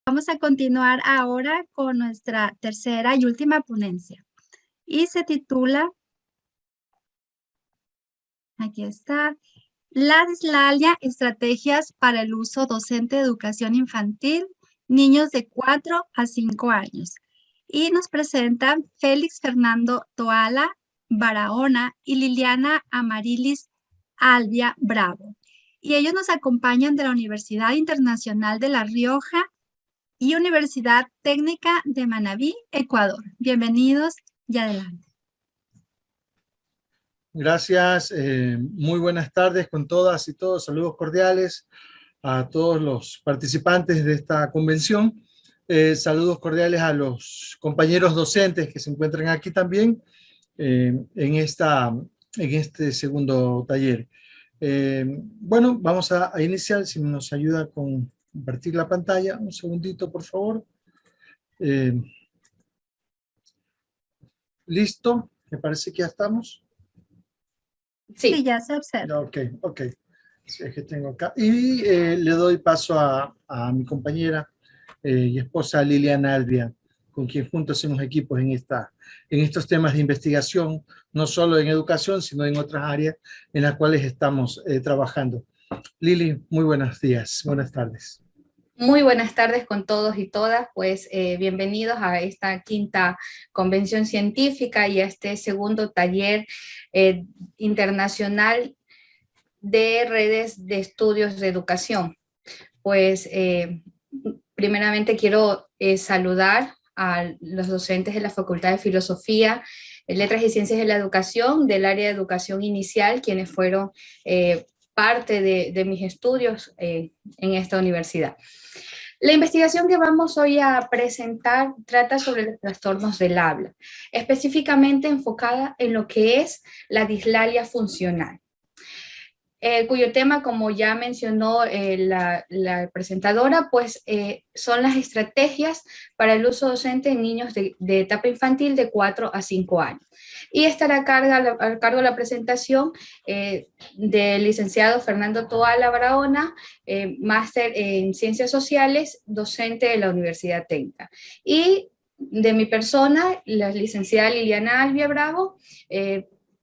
Vamos a continuar ahora con nuestra tercera y última ponencia y se titula, aquí está, La dislalia, estrategias para el uso docente de educación infantil, niños de 4 a 5 años. Y nos presentan Félix Fernando Toala Barahona y Liliana Amarilis Albia Bravo. Y ellos nos acompañan de la Universidad Internacional de La Rioja y Universidad Técnica de Manabí, Ecuador. Bienvenidos y adelante. Gracias, muy buenas tardes con todas y todos, saludos cordiales a todos los participantes de esta convención, saludos cordiales a los compañeros docentes que se encuentran aquí también en este segundo taller. Bueno, vamos a iniciar, si nos ayuda con compartir la pantalla, un segundito por favor. ¿Listo? Me parece que ya estamos. Sí, ya se observa. Ok. Sí, es que tengo acá. Y le doy paso a mi compañera y esposa Liliana Albia, con quien juntos hacemos equipos en estos temas de investigación, no solo en educación, sino en otras áreas en las cuales estamos trabajando. Lili, muy buenos días, buenas tardes. Muy buenas tardes con todos y todas, pues bienvenidos a esta quinta convención científica y a este segundo taller internacional de redes de estudios de educación. Pues primeramente quiero saludar a los docentes de la Facultad de Filosofía, Letras y Ciencias de la Educación, del área de educación inicial, quienes fueron parte de mis estudios en esta universidad. La investigación que vamos hoy a presentar trata sobre los trastornos del habla, específicamente enfocada en lo que es la dislalia funcional, cuyo tema, como ya mencionó la presentadora, pues son las estrategias para el uso docente en niños de etapa infantil de 4 a 5 años. Y estará a cargo de la presentación del licenciado Fernando Toala Barahona, máster en Ciencias Sociales, docente de la Universidad Técnica. Y de mi persona, la licenciada Liliana Albia Bravo,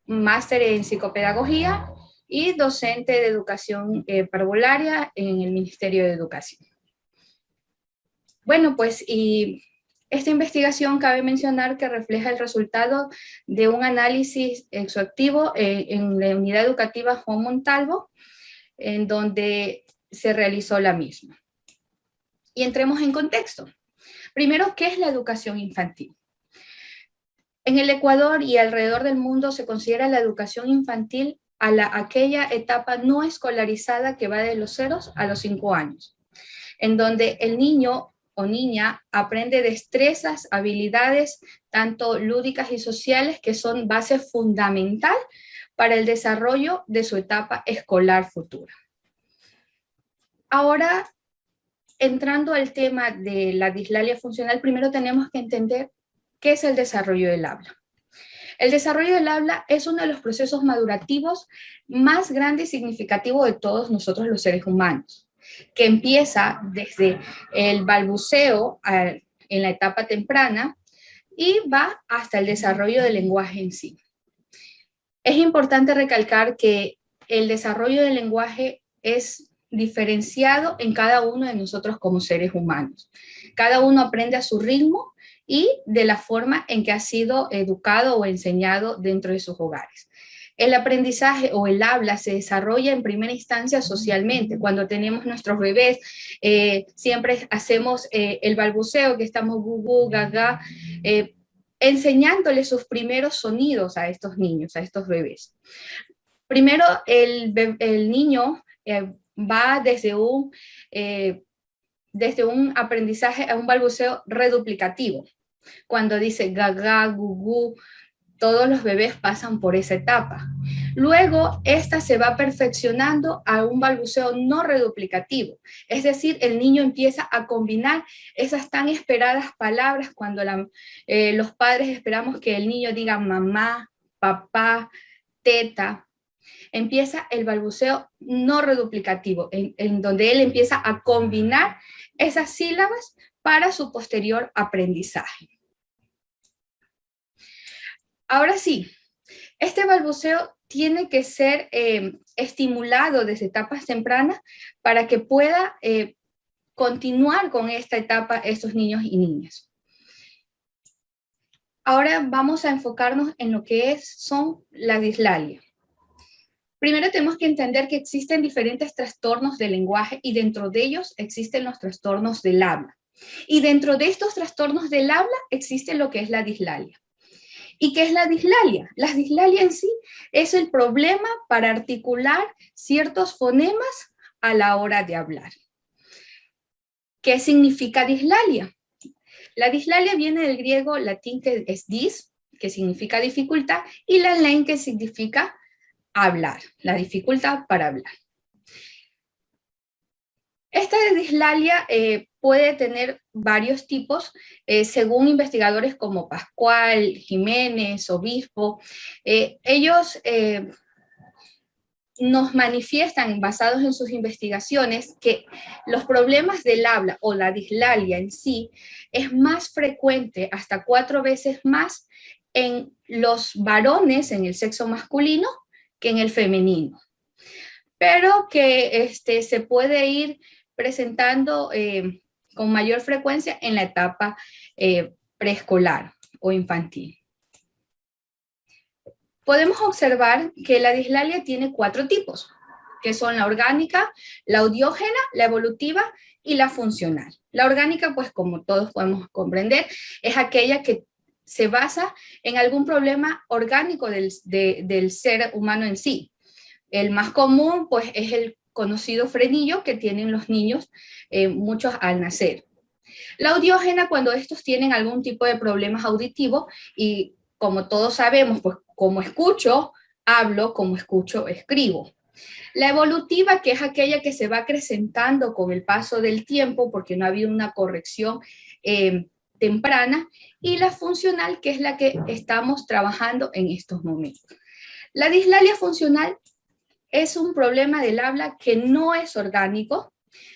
máster en Psicopedagogía, y docente de educación parvularia en el Ministerio de Educación. Bueno, pues y esta investigación cabe mencionar que refleja el resultado de un análisis exhaustivo en la unidad educativa Juan Montalvo, en donde se realizó la misma. Y entremos en contexto. Primero, ¿qué es la educación infantil? En el Ecuador y alrededor del mundo se considera la educación infantil aquella etapa no escolarizada que va de los 0 a los 5 años, en donde el niño o niña aprende destrezas, habilidades, tanto lúdicas y sociales, que son base fundamental para el desarrollo de su etapa escolar futura. Ahora, entrando al tema de la dislalia funcional, primero tenemos que entender qué es el desarrollo del habla. El desarrollo del habla es uno de los procesos madurativos más grandes y significativos de todos nosotros los seres humanos, que empieza desde el balbuceo en la etapa temprana y va hasta el desarrollo del lenguaje en sí. Es importante recalcar que el desarrollo del lenguaje es diferenciado en cada uno de nosotros como seres humanos. Cada uno aprende a su ritmo y de la forma en que ha sido educado o enseñado dentro de sus hogares. El aprendizaje o el habla se desarrolla en primera instancia socialmente. Cuando tenemos nuestros bebés, siempre hacemos el balbuceo, que estamos gugú, gaga, enseñándoles sus primeros sonidos a estos niños, a estos bebés. Primero, el niño va desde un aprendizaje a un balbuceo reduplicativo. Cuando dice gaga, gugú, todos los bebés pasan por esa etapa. Luego, esta se va perfeccionando a un balbuceo no reduplicativo. Es decir, el niño empieza a combinar esas tan esperadas palabras cuando los padres esperamos que el niño diga mamá, papá, teta. Empieza el balbuceo no reduplicativo, en donde él empieza a combinar esas sílabas para su posterior aprendizaje. Ahora sí, este balbuceo tiene que ser estimulado desde etapas tempranas para que pueda continuar con esta etapa estos niños y niñas. Ahora vamos a enfocarnos en lo que son la dislalia. Primero tenemos que entender que existen diferentes trastornos del lenguaje y dentro de ellos existen los trastornos del habla. Y dentro de estos trastornos del habla existe lo que es la dislalia. ¿Y qué es la dislalia? La dislalia en sí es el problema para articular ciertos fonemas a la hora de hablar. ¿Qué significa dislalia? La dislalia viene del griego latín que es dis, que significa dificultad, y la len, que significa hablar, la dificultad para hablar. Esta dislalia puede tener varios tipos, según investigadores como Pascual, Jiménez, Obispo. Ellos nos manifiestan, basados en sus investigaciones, que los problemas del habla o la dislalia en sí es más frecuente, hasta 4 veces más, en los varones, en el sexo masculino, que en el femenino. Pero que se puede ir presentando con mayor frecuencia en la etapa preescolar o infantil. Podemos observar que la dislalia tiene 4 tipos, que son la orgánica, la audiógena, la evolutiva y la funcional. La orgánica, pues como todos podemos comprender, es aquella que se basa en algún problema orgánico del ser humano en sí. El más común, pues, es el conocido frenillo que tienen los niños, muchos al nacer. La audiógena, cuando estos tienen algún tipo de problemas auditivos, y como todos sabemos, pues como escucho, hablo, como escucho, escribo. La evolutiva, que es aquella que se va acrecentando con el paso del tiempo porque no ha habido una corrección temprana, y la funcional, que es la que estamos trabajando en estos momentos. La dislalia funcional es un problema del habla que no es orgánico,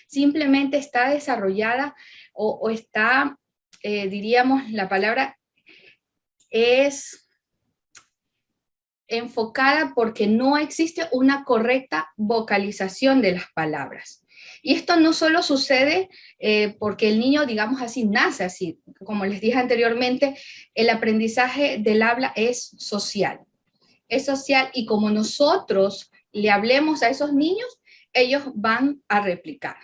simplemente está desarrollada o está, diríamos, la palabra es enfocada porque no existe una correcta vocalización de las palabras. Y esto no solo sucede porque el niño, digamos así, nace así. Como les dije anteriormente, el aprendizaje del habla es social. Es social, y como nosotros le hablemos a esos niños, ellos van a replicar.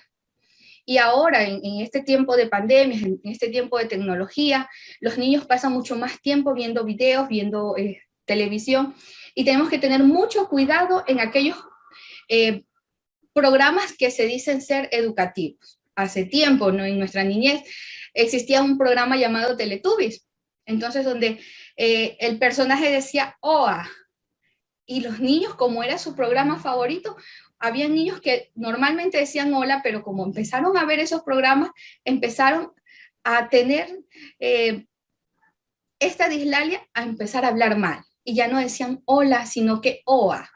Y ahora, en este tiempo de pandemia, en este tiempo de tecnología, los niños pasan mucho más tiempo viendo videos, viendo televisión, y tenemos que tener mucho cuidado en aquellos programas que se dicen ser educativos. Hace tiempo, ¿no?, en nuestra niñez, existía un programa llamado Teletubbies, entonces donde el personaje decía "Oa", y los niños, como era su programa favorito, había niños que normalmente decían hola, pero como empezaron a ver esos programas, empezaron a tener esta dislalia, a empezar a hablar mal, y ya no decían hola, sino que oa.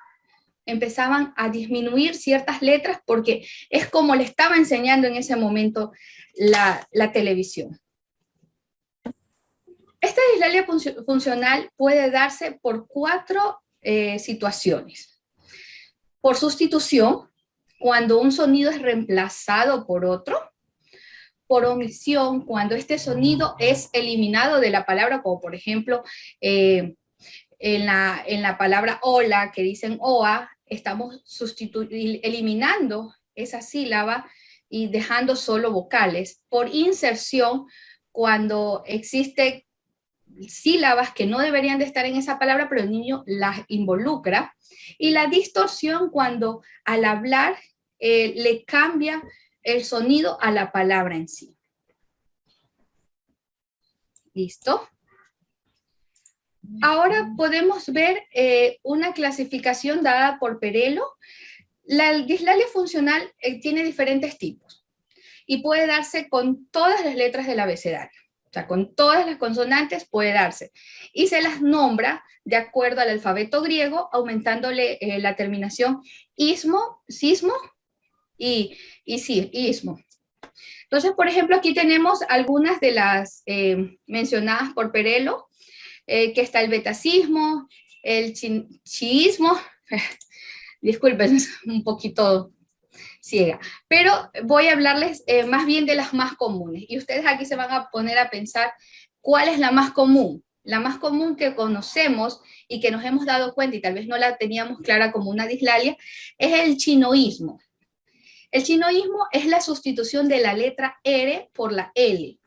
Empezaban a disminuir ciertas letras porque es como le estaba enseñando en ese momento la televisión. Esta dislalia funcional puede darse por 4 situaciones. Por sustitución, cuando un sonido es reemplazado por otro. Por omisión, cuando este sonido es eliminado de la palabra, como por ejemplo en la palabra hola, que dicen oa, estamos eliminando esa sílaba y dejando solo vocales. Por inserción, cuando existe sílabas que no deberían de estar en esa palabra, pero el niño las involucra. Y la distorsión, cuando al hablar le cambia el sonido a la palabra en sí. ¿Listo? Ahora podemos ver una clasificación dada por Perello. La dislalia funcional tiene diferentes tipos y puede darse con todas las letras del abecedario. O sea, con todas las consonantes puede darse. Y se las nombra de acuerdo al alfabeto griego, aumentándole la terminación ismo, sismo y ismo. Entonces, por ejemplo, aquí tenemos algunas de las mencionadas por Perello, que está el betacismo, el chiismo, disculpen, es un poquito ciega, pero voy a hablarles más bien de las más comunes, y ustedes aquí se van a poner a pensar cuál es la más común. La más común que conocemos y que nos hemos dado cuenta y tal vez no la teníamos clara como una dislalia, es el chinoísmo. El chinoísmo es la sustitución de la letra R por la L.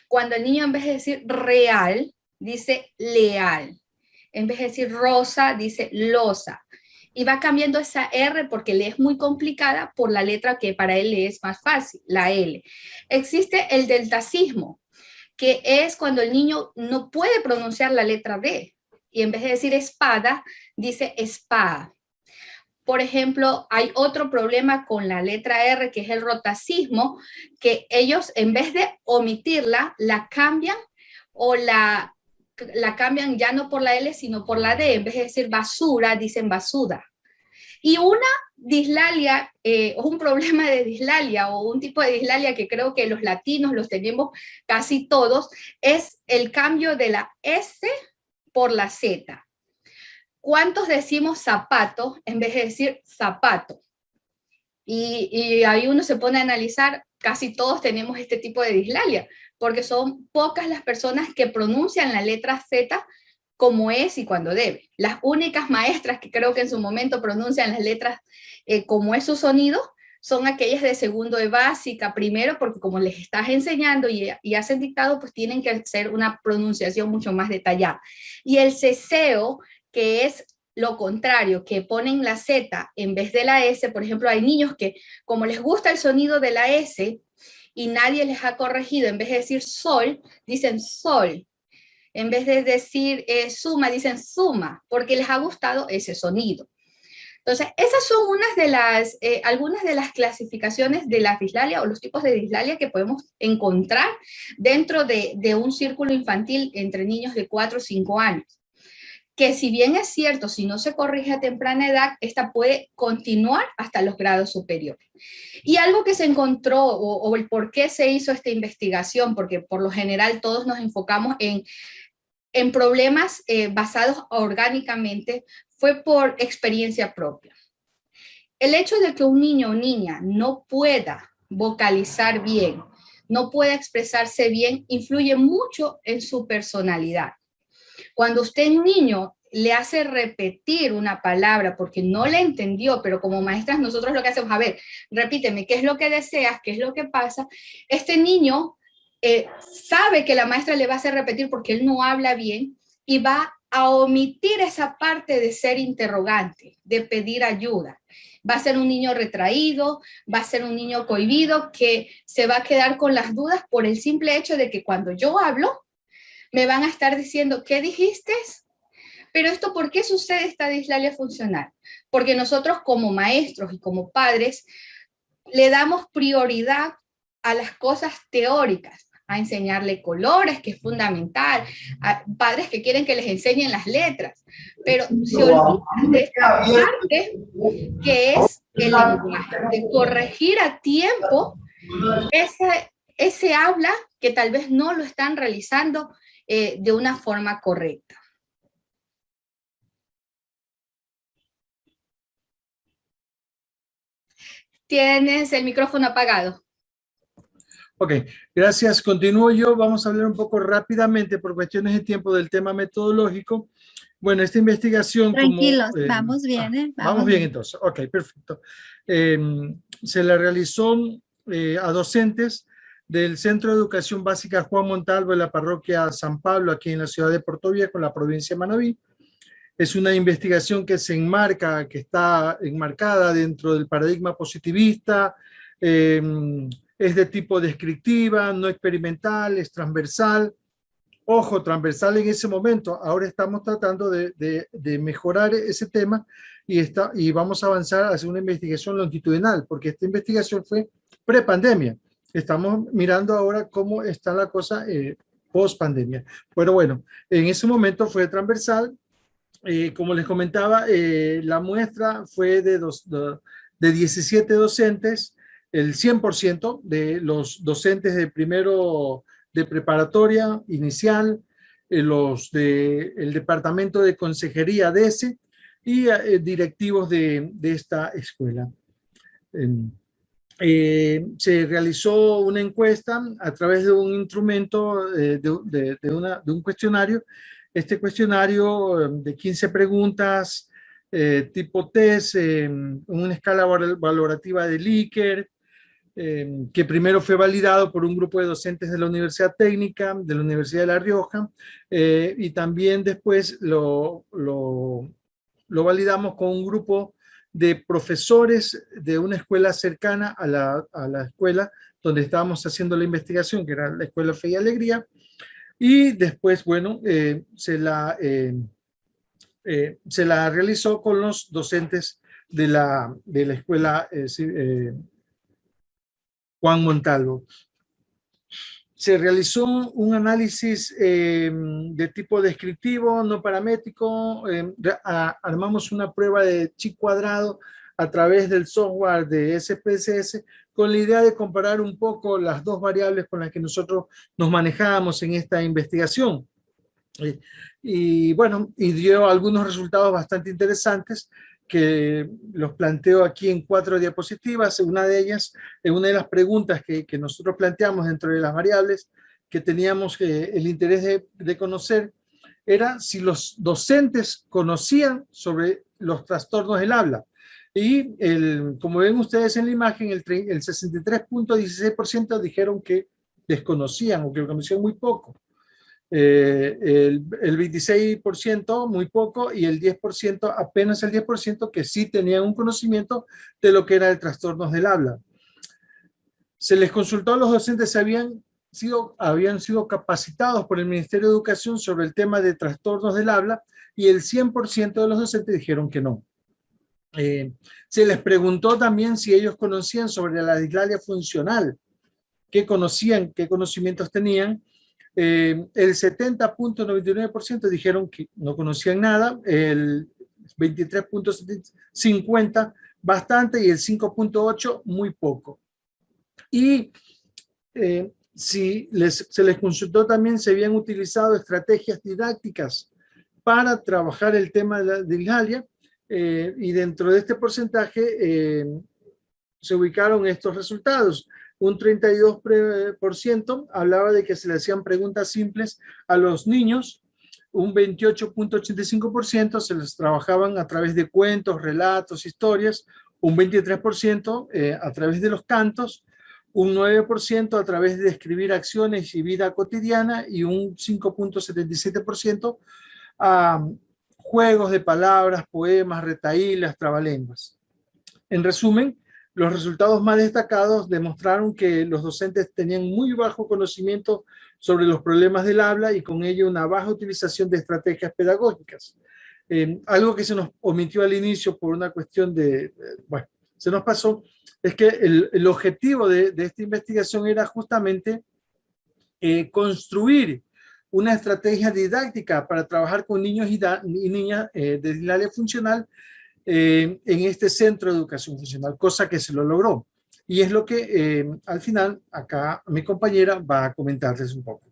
Cuando el niño en vez de decir real, dice leal. En vez de decir rosa, dice losa. Y va cambiando esa R porque le es muy complicada por la letra que para él le es más fácil, la L. Existe el deltacismo, que es cuando el niño no puede pronunciar la letra D y en vez de decir espada, dice espada. Por ejemplo, hay otro problema con la letra R, que es el rotacismo, que ellos en vez de omitirla, la cambian o la cambian ya no por la L, sino por la D. En vez de decir basura, dicen basuda. Y una dislalia, un problema de dislalia o un tipo de dislalia que creo que los latinos los tenemos casi todos, es el cambio de la S por la Z. ¿Cuántos decimos zapato en vez de decir zapato? Y ahí uno se pone a analizar, casi todos tenemos este tipo de dislalia, porque son pocas las personas que pronuncian la letra Z como es y cuando debe. Las únicas maestras que creo que en su momento pronuncian las letras como es su sonido son aquellas de segundo de básica, primero, porque como les estás enseñando y hacen dictado, pues tienen que hacer una pronunciación mucho más detallada. Y el ceseo, que es lo contrario, que ponen la Z en vez de la S. Por ejemplo, hay niños que como les gusta el sonido de la S y nadie les ha corregido, en vez de decir sol, dicen sol. En vez de decir suma, dicen suma, porque les ha gustado ese sonido. Entonces, esas son algunas de las clasificaciones de la dislalia o los tipos de dislalia que podemos encontrar dentro de un círculo infantil entre niños de 4 o 5 años. Que si bien es cierto, si no se corrige a temprana edad, esta puede continuar hasta los grados superiores. Y algo que se encontró, o el por qué se hizo esta investigación, porque por lo general todos nos enfocamos en problemas basados orgánicamente, fue por experiencia propia. El hecho de que un niño o niña no pueda vocalizar bien, no pueda expresarse bien, influye mucho en su personalidad. Cuando usted, niño, le hace repetir una palabra porque no le entendió, pero como maestras nosotros lo que hacemos, a ver, repíteme, ¿qué es lo que deseas? ¿Qué es lo que pasa? Este niño sabe que la maestra le va a hacer repetir porque él no habla bien y va a omitir esa parte de ser interrogante, de pedir ayuda. Va a ser un niño retraído, va a ser un niño cohibido que se va a quedar con las dudas por el simple hecho de que cuando yo hablo, me van a estar diciendo, ¿qué dijiste? Pero esto, ¿por qué sucede esta dislalia funcional? Porque nosotros como maestros y como padres le damos prioridad a las cosas teóricas, a enseñarle colores, que es fundamental, a padres que quieren que les enseñen las letras, pero se olvidan de esta parte que es el lenguaje, de corregir a tiempo ese habla que tal vez no lo están realizando de una forma correcta. Tienes el micrófono apagado. Ok, gracias. Continúo yo. Vamos a hablar un poco rápidamente por cuestiones de tiempo del tema metodológico. Bueno, esta investigación... Tranquilos, vamos bien. Vamos bien entonces. Ok, perfecto. Se la realizó a docentes del Centro de Educación Básica Juan Montalvo de la parroquia San Pablo, aquí en la ciudad de Portoviejo, en la provincia de Manabí. Es una investigación que se enmarca, que está enmarcada dentro del paradigma positivista, es de tipo descriptiva, no experimental, es transversal. Ojo, transversal en ese momento. Ahora estamos tratando de mejorar ese tema y vamos a avanzar hacia una investigación longitudinal, porque esta investigación fue pre-pandemia. Estamos mirando ahora cómo está la cosa post-pandemia. Pero bueno, en ese momento fue transversal. Como les comentaba, la muestra fue de 17 docentes el 100% de los docentes de primero de preparatoria inicial, los del departamento de consejería de ese y directivos de esta escuela. Se realizó una encuesta a través de un instrumento, de un cuestionario. Este cuestionario de 15 preguntas, tipo test, una escala valorativa de Likert, que primero fue validado por un grupo de docentes de la Universidad Técnica, de la Universidad de La Rioja, y también después lo validamos con un grupo de profesores de una escuela cercana a la escuela donde estábamos haciendo la investigación, que era la Escuela Fe y Alegría, y después, bueno, se la realizó con los docentes de la escuela Juan Montalvo. Se realizó un análisis de tipo descriptivo, no paramétrico. Armamos una prueba de chi cuadrado a través del software de SPSS con la idea de comparar un poco las dos variables con las que nosotros nos manejábamos en esta investigación. Y bueno, y dio algunos resultados bastante interesantes que los planteo aquí en 4 diapositivas. Una de ellas, una de las preguntas que nosotros planteamos dentro de las variables que teníamos el interés de conocer, era si los docentes conocían sobre los trastornos del habla. Y como ven ustedes en la imagen, el 63.16% dijeron que desconocían o que lo conocían muy poco. El 26% muy poco, y el 10%, apenas el 10% que sí tenían un conocimiento de lo que era el trastorno del habla. Se les consultó a los docentes si habían sido capacitados por el Ministerio de Educación sobre el tema de trastornos del habla, y el 100% de los docentes dijeron que no. Se les preguntó también si ellos conocían sobre la dislalia funcional, qué conocimientos tenían. El 70.99% dijeron que no conocían nada, el 23.50% bastante, y el 5.8% muy poco. Y se les consultó también si habían utilizado estrategias didácticas para trabajar el tema de la dislalia, y dentro de este porcentaje se ubicaron estos resultados. Un 32% hablaba de que se le hacían preguntas simples a los niños, un 28.85% se les trabajaban a través de cuentos, relatos, historias, un 23% a través de los cantos, un 9% a través de escribir acciones y vida cotidiana, y un 5.77% a juegos de palabras, poemas, retahílas, trabalenguas. En resumen, los resultados más destacados demostraron que los docentes tenían muy bajo conocimiento sobre los problemas del habla, y con ello una baja utilización de estrategias pedagógicas. Algo que se nos omitió al inicio por una cuestión bueno, se nos pasó, es que el objetivo de esta investigación era justamente construir una estrategia didáctica para trabajar con niños y niñas de dislalia funcional en este centro de educación funcional, cosa que se lo logró. Y es lo que al final acá mi compañera va a comentarles un poco.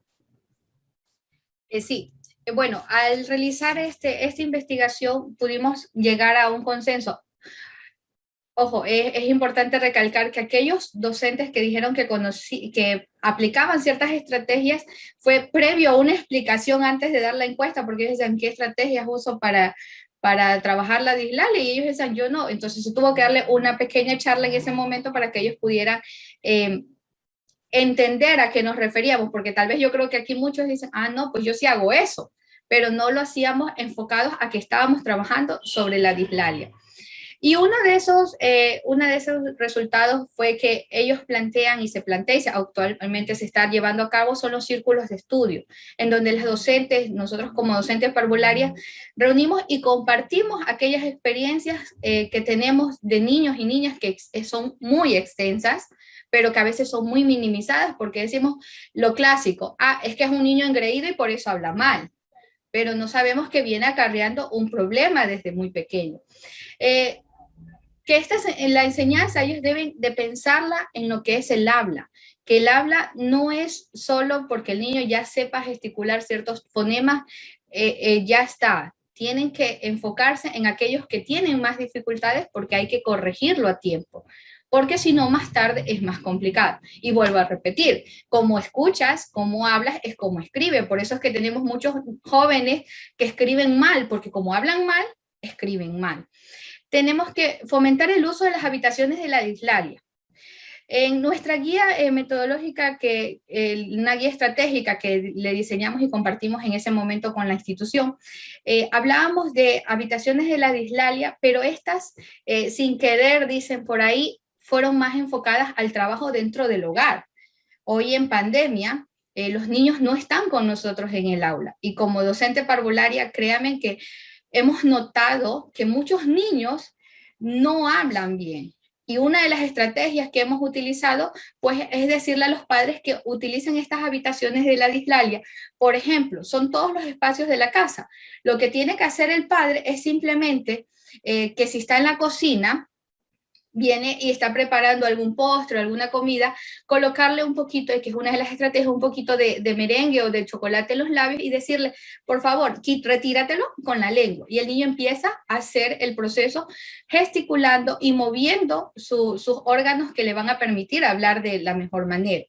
Sí, bueno, al realizar esta investigación pudimos llegar a un consenso. Ojo, es importante recalcar que aquellos docentes que dijeron que aplicaban ciertas estrategias fue previo a una explicación antes de dar la encuesta, porque ellos decían, ¿qué estrategias uso para trabajar la dislalia? Y ellos decían, yo no. Entonces se tuvo que darle una pequeña charla en ese momento para que ellos pudieran entender a qué nos referíamos, porque tal vez yo creo que aquí muchos dicen, no, pues yo sí hago eso, pero no lo hacíamos enfocados a que estábamos trabajando sobre la dislalia. Y uno de esos resultados fue que ellos plantean y actualmente se está llevando a cabo, son los círculos de estudio, en donde los docentes, nosotros como docentes parvularias, reunimos y compartimos aquellas experiencias que tenemos de niños y niñas que son muy extensas, pero que a veces son muy minimizadas, porque decimos lo clásico, es que es un niño engreído y por eso habla mal, pero no sabemos que viene acarreando un problema desde muy pequeño. que en la enseñanza ellos deben de pensarla en lo que es el habla, que el habla no es solo porque el niño ya sepa gesticular ciertos fonemas, ya está. Tienen que enfocarse en aquellos que tienen más dificultades porque hay que corregirlo a tiempo, porque si no más tarde es más complicado. Y vuelvo a repetir, como escuchas, como hablas, es como escribe. Por eso es que tenemos muchos jóvenes que escriben mal, porque como hablan mal, escriben mal. Tenemos que fomentar el uso de las habitaciones de la dislalia. En nuestra guía metodológica, una guía estratégica que le diseñamos y compartimos en ese momento con la institución, hablábamos de habitaciones de la dislalia, pero estas, sin querer, dicen por ahí, fueron más enfocadas al trabajo dentro del hogar. Hoy en pandemia, los niños no están con nosotros en el aula, y como docente parvularia, créanme que hemos notado que muchos niños no hablan bien. Y una de las estrategias que hemos utilizado, pues, es decirle a los padres que utilicen estas habitaciones de la dislalia. Por ejemplo, son todos los espacios de la casa. Lo que tiene que hacer el padre es simplemente que si está en la cocina, viene y está preparando algún postre, alguna comida, colocarle un poquito, que es una de las estrategias, un poquito de merengue o de chocolate en los labios y decirle, por favor, retíratelo con la lengua. Y el niño empieza a hacer el proceso gesticulando y moviendo sus órganos que le van a permitir hablar de la mejor manera.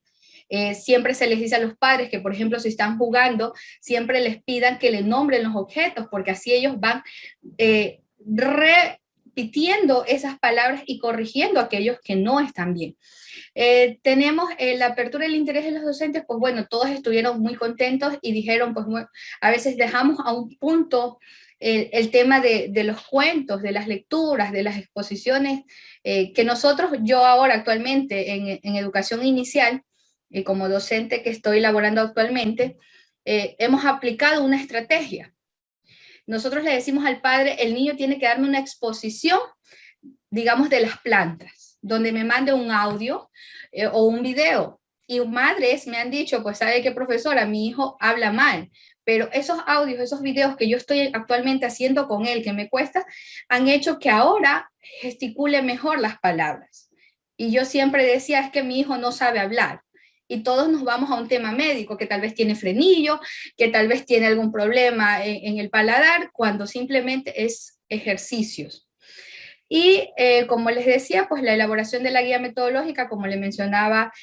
Siempre se les dice a los padres que, por ejemplo, si están jugando, siempre les pidan que le nombren los objetos, porque así ellos van repitiendo esas palabras y corrigiendo a aquellos que no están bien. Tenemos la apertura del interés de los docentes, pues bueno, todos estuvieron muy contentos y dijeron, pues bueno, a veces dejamos a un punto el tema de los cuentos, de las lecturas, de las exposiciones, que nosotros, yo ahora actualmente en educación inicial, como docente que estoy elaborando actualmente, hemos aplicado una estrategia. Nosotros le decimos al padre, el niño tiene que darme una exposición, digamos, de las plantas, donde me mande un audio o un video. Y madres me han dicho, pues, ¿sabe qué, profesora? Mi hijo habla mal, pero esos audios, esos videos que yo estoy actualmente haciendo con él, que me cuesta, han hecho que ahora gesticule mejor las palabras. Y yo siempre decía, es que mi hijo no sabe hablar. Y todos nos vamos a un tema médico, que tal vez tiene frenillo, que tal vez tiene algún problema en el paladar, cuando simplemente es ejercicios. Y como les decía, pues la elaboración de la guía metodológica, como le mencionaba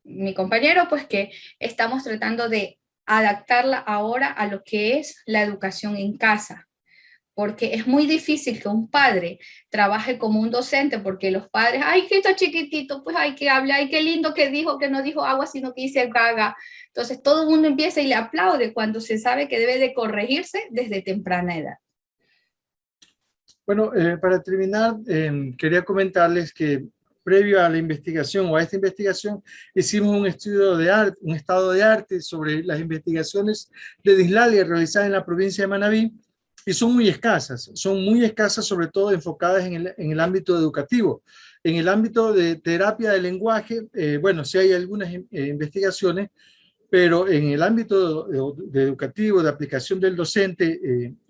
mi compañero, pues que estamos tratando de adaptarla ahora a lo que es la educación en casa, porque es muy difícil que un padre trabaje como un docente, porque los padres, ay, que está chiquitito, pues ay, que habla, ay, qué lindo que dijo, que no dijo agua, sino que dice gaga. Entonces todo el mundo empieza y le aplaude cuando se sabe que debe de corregirse desde temprana edad. Bueno, para terminar, quería comentarles que previo a la investigación o a esta investigación hicimos un estudio de arte, un estado de arte sobre las investigaciones de dislalia realizadas en la provincia de Manabí, y son muy escasas sobre todo enfocadas en el ámbito educativo. En el ámbito de terapia del lenguaje, bueno, sí hay algunas investigaciones, pero en el ámbito de educativo, de aplicación del docente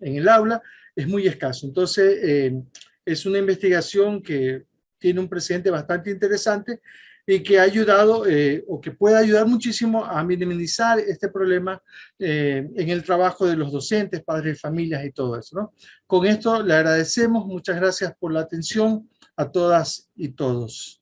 en el aula, es muy escaso. Entonces, es una investigación que tiene un precedente bastante interesante y que ha ayudado o que puede ayudar muchísimo a minimizar este problema en el trabajo de los docentes, padres de familias y todo eso, ¿no? Con esto le agradecemos, muchas gracias por la atención a todas y todos.